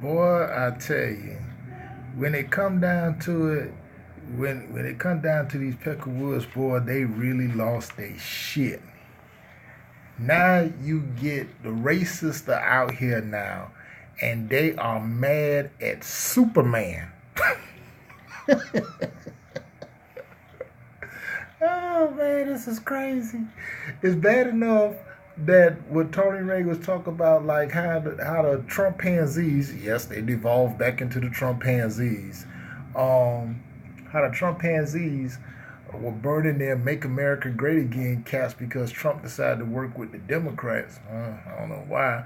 Boy, I tell you, when it come down to it, when it come down to these Peckerwoods, boy, they really lost their shit. Now you get the racists are out here now, and they are mad at Superman. Oh man, this is crazy. It's bad enough that what Tony Ray was talking about, like how the Trumpanzees, yes, they devolved back into the Trumpanzees. Um, how the Trumpanzees were burning their "Make America Great Again" caps because Trump decided to work with the Democrats. I don't know why.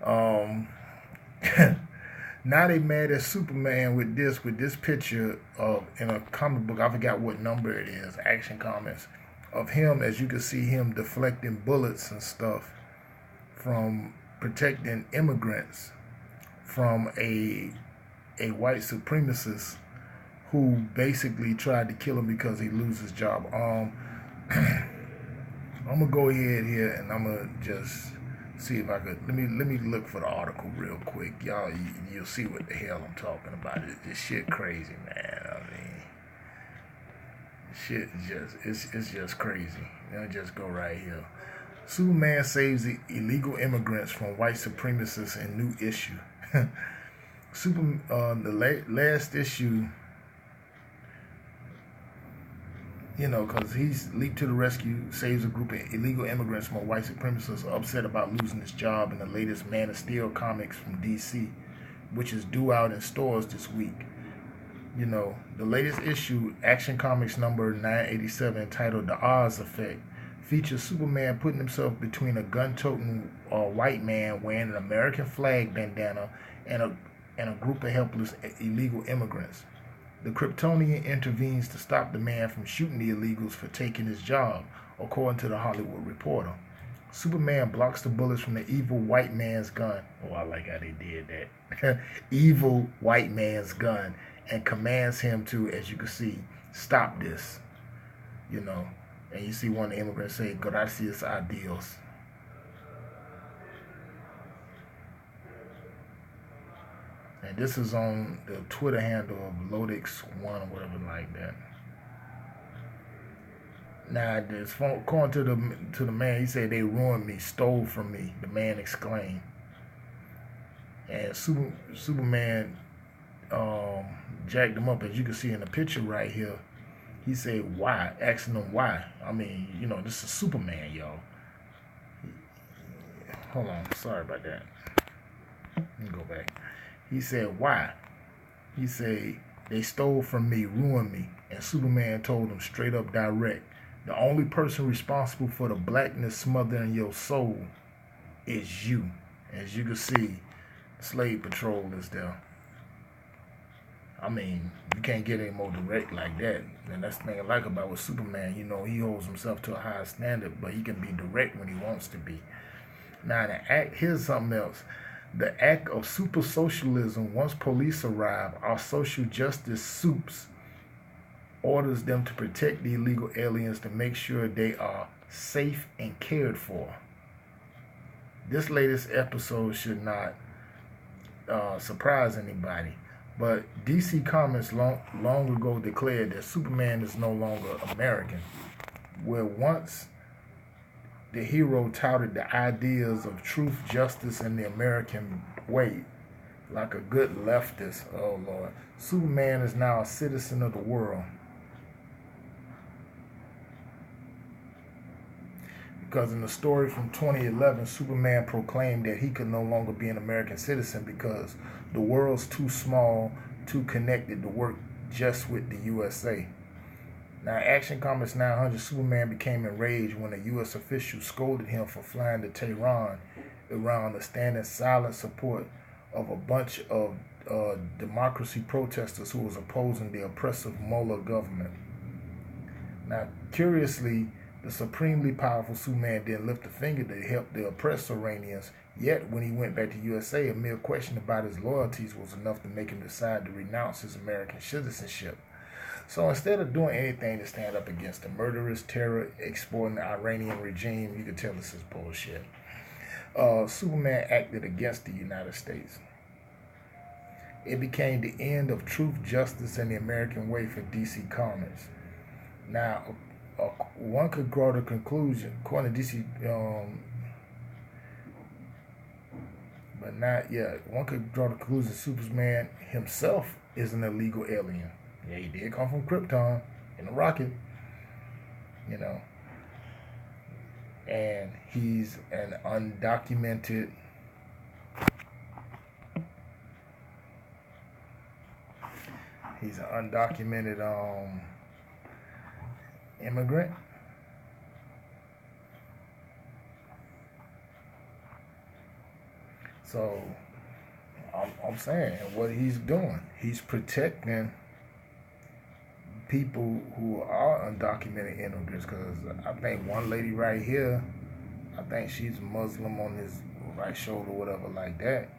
Um, Now they mad at Superman with this picture of in a comic book. I forgot what number it is. Action Comics of him, as you can see him deflecting bullets and stuff from protecting immigrants from a white supremacist who basically tried to kill him because he loses his job. I'm gonna go ahead here and I'm gonna just see if I could let me look for the article real quick, y'all. You'll see what the hell I'm talking about. This shit crazy, man. I mean, shit it's just crazy. I'll just go right here. Superman saves the illegal immigrants from white supremacists in new issue. Last issue, because he's leaped to the rescue, saves a group of illegal immigrants from white supremacists upset about losing his job in the latest Man of Steel comics from DC, which is due out in stores this week. The latest issue, Action Comics number 987, entitled The Oz Effect, features Superman putting himself between a gun-toting white man wearing an American flag bandana and a group of helpless illegal immigrants. The Kryptonian intervenes to stop the man from shooting the illegals for taking his job, according to the Hollywood Reporter. Superman blocks the bullets from the evil white man's gun. Oh, I like how they did that. Evil white man's gun, and commands him to, as you can see, stop this. And you see one of the immigrants say, "Gracias a Dios." And this is on the Twitter handle of Lodix1 or whatever like that. Now, according to the man, he said they ruined me, stole from me. The man exclaimed, and Superman jacked him up, as you can see in the picture right here. He said, "Why?" Asking him why. I mean, this is Superman, y'all. Hold on, sorry about that. Let me go back. He said, "Why?" He said, "They stole from me, ruined me." And Superman told him straight up direct, "The only person responsible for the blackness smothering your soul is you." As you can see, Slave Patrol is there. I mean, you can't get any more direct like that. And that's the thing I like about with Superman. He holds himself to a higher standard, but he can be direct when he wants to be. Now, here's something else. The act of super socialism, once police arrive, our social justice soups orders them to protect the illegal aliens to make sure they are safe and cared for. This latest episode should not surprise anybody, but DC Comics long ago declared that Superman is no longer American. Where once the hero touted the ideas of truth, justice, and the American way, like a good leftist, oh Lord, Superman is now a citizen of the world. Because in the story from 2011, Superman proclaimed that he could no longer be an American citizen because the world's too small, too connected to work just with the USA. Now, Action Comics 900, Superman became enraged when a U.S. official scolded him for flying to Tehran, Iran, to stand in silent support of a bunch of democracy protesters who was opposing the oppressive Mullah government. Now, curiously, the supremely powerful Superman didn't lift a finger to help the oppressed Iranians, yet when he went back to USA, a mere question about his loyalties was enough to make him decide to renounce his American citizenship. So instead of doing anything to stand up against the murderous terror exporting the Iranian regime, you can tell this is bullshit. Superman acted against the United States. It became the end of truth, justice, and the American way for DC Comics. Now, one could draw the conclusion, according to DC, but not yet. One could draw the conclusion Superman himself is an illegal alien. Yeah, he did come from Krypton in a rocket, you know, and he's an undocumented immigrant. So I'm saying what he's doing, he's protecting people who are undocumented immigrants. Because I think one lady right here, I think she's Muslim on his right shoulder, whatever like that.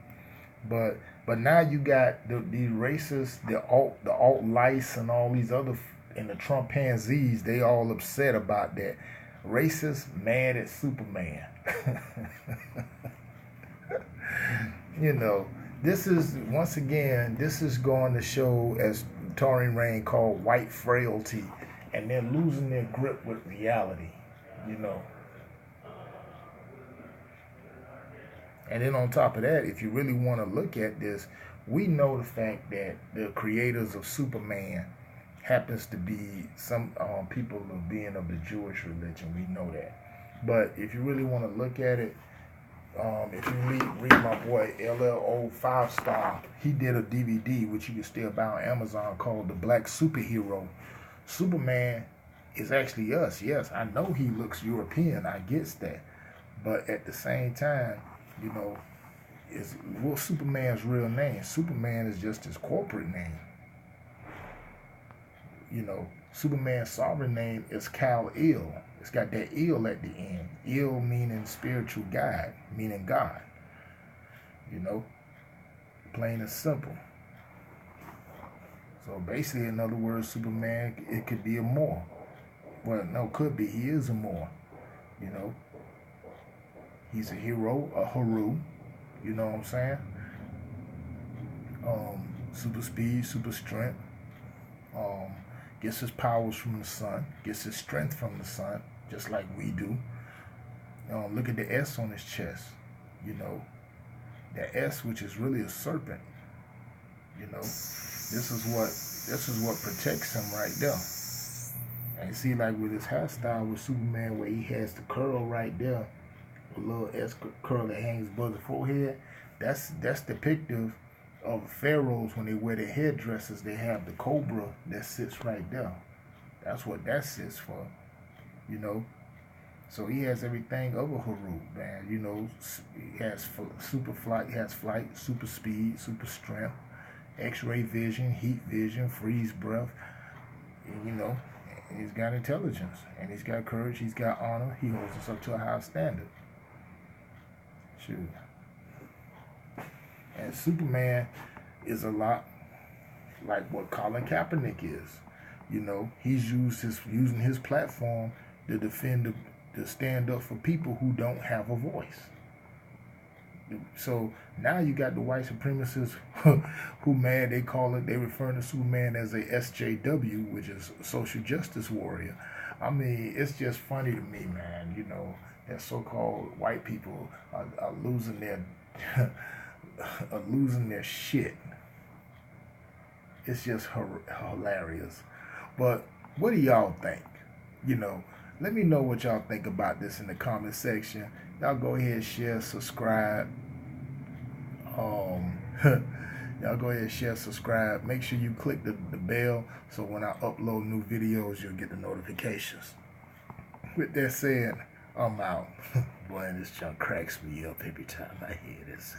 But now you got these racists, the alt lice and all these other, and the Trumpanzees, they all upset about that. Racist mad at Superman. You know, this is, once again, this is going to show, as Taurine Rain called, white frailty, and they're losing their grip with reality, you know. And then on top of that, if you really want to look at this, we know the fact that the creators of Superman happens to be some people of being of the Jewish religion. We know that. But if you really want to look at it, if you read my boy LLO 5-Star, he did a DVD, which you can still buy on Amazon, called The Black Superhero. Superman is actually us. Yes, I know he looks European. I get that. But at the same time, you know, what's Superman's real name? Superman is just his corporate name. You know, Superman's sovereign name is Kal-El. It's got that "el" at the end. El meaning spiritual guide, meaning God. You know, plain and simple. So basically, in other words, Superman, it could be a Moor. Well, no, could be. He is a Moor. You know, he's a hero, a Haru. You know what I'm saying? Super speed, super strength. Gets his powers from the sun, gets his strength from the sun, just like we do. Look at the S on his chest, you know. The S, which is really a serpent, you know. This is what protects him right there. And you see, like with his hairstyle with Superman, where he has the curl right there, a little S curl that hangs above the forehead. That's depictive of pharaohs. When they wear their headdresses, they have the cobra that sits right there. That's what that sits for, you know. So he has everything of a Haru, man. You know, he has super flight, he has flight, super speed, super strength, X-ray vision, heat vision, freeze breath. And, you know, he's got intelligence, and he's got courage, he's got honor. He holds us up to a high standard. Shoot. And Superman is a lot like what Colin Kaepernick is. You know, he's using his platform to defend, to stand up for people who don't have a voice. So now you got the white supremacists who mad. They refer to Superman as a SJW, which is a social justice warrior. I mean, it's just funny to me, man. You know, that so-called white people are losing their are losing their shit. It's just hilarious. But what do y'all think? You know, let me know what y'all think about this in the comment section. Y'all go ahead, share, subscribe. Y'all go ahead, share, subscribe. Make sure you click the bell so when I upload new videos, you'll get the notifications. With that said, I'm out. Boy, this junk cracks me up every time I hear this.